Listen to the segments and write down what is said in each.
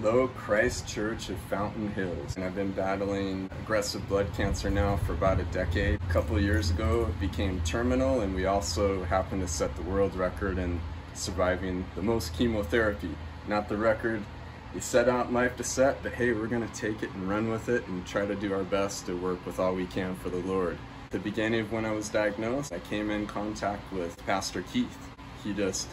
Hello, Christ Church of Fountain Hills. And I've been battling aggressive blood cancer now for about a decade. A couple of years ago, it became terminal, and we also happened to set the world record in surviving the most chemotherapy. Not the record we set out in life to set, but hey, we're gonna take it and run with it and try to do our best to work with all we can for the Lord. At the beginning of when I was diagnosed, I came in contact with Pastor Keith. He just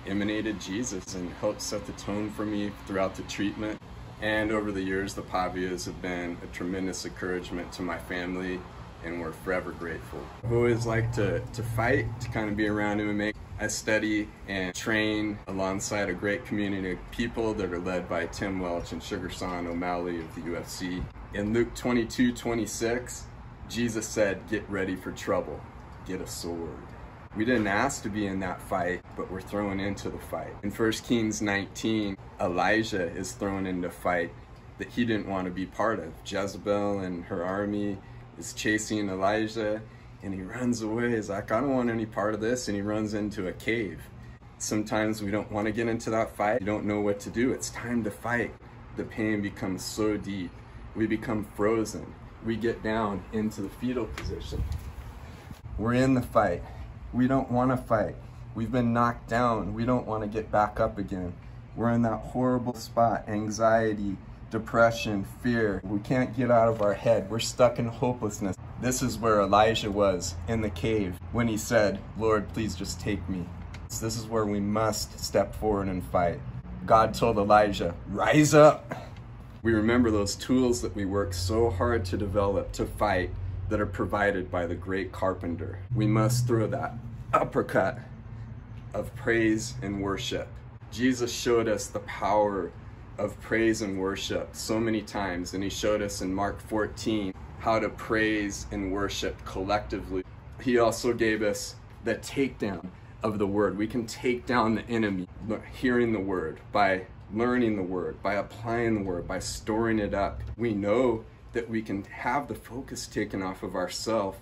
emanated Jesus and helped set the tone for me throughout the treatment. And over the years, the Pavias have been a tremendous encouragement to my family, and we're forever grateful. I always like to fight, to kind of be around MMA. I study and train alongside a great community of people that are led by Tim Welch and Sugar Sean O'Malley of the UFC. In Luke 22:26, Jesus said, "Get ready for trouble, get a sword." We didn't ask to be in that fight, but we're thrown into the fight. In 1 Kings 19, Elijah is thrown into a fight that he didn't want to be part of. Jezebel and her army is chasing Elijah, and he runs away. He's like, I don't want any part of this, and he runs into a cave. Sometimes we don't want to get into that fight. You don't know what to do. It's time to fight. The pain becomes so deep. We become frozen. We get down into the fetal position. We're in the fight. We don't want to fight. We've been knocked down. We don't want to get back up again. We're in that horrible spot, anxiety, depression, fear. We can't get out of our head. We're stuck in hopelessness. This is where Elijah was in the cave when he said, "Lord, please just take me." So this is where we must step forward and fight. God told Elijah, "Rise up." We remember those tools that we work so hard to develop to fight that are provided by the great carpenter. We must throw that uppercut of praise and worship. Jesus showed us the power of praise and worship so many times, and he showed us in Mark 14 how to praise and worship collectively. He also gave us the takedown of the word. We can take down the enemy hearing the word, by learning the word, by applying the word, by storing it up. We know that we can have the focus taken off of ourselves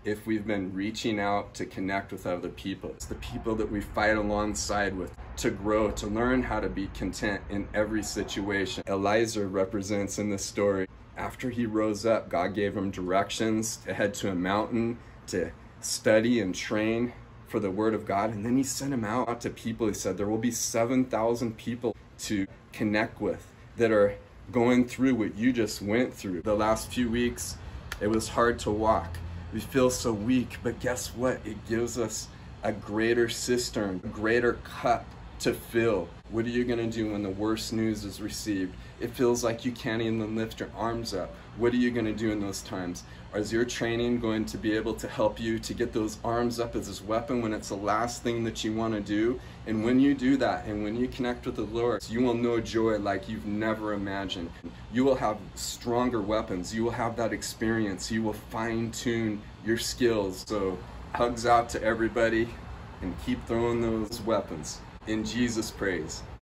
if we've been reaching out to connect with other people. It's the people that we fight alongside with to grow, to learn how to be content in every situation. Elijah represents in this story, after he rose up, God gave him directions to head to a mountain to study and train for the word of God. And then he sent him out to people. He said, there will be 7,000 people to connect with that are going through what you just went through. The last few weeks, it was hard to walk. We feel so weak, but guess what? It gives us a greater cistern, a greater cup to fill. What are you gonna do when the worst news is received? It feels like you can't even lift your arms up. What are you gonna do in those times? Is your training going to be able to help you to get those arms up as this weapon when it's the last thing that you wanna do? And when you do that, and when you connect with the Lord, you will know joy like you've never imagined. You will have stronger weapons. You will have that experience. You will fine tune your skills. So hugs out to everybody, and keep throwing those weapons. In Jesus' praise.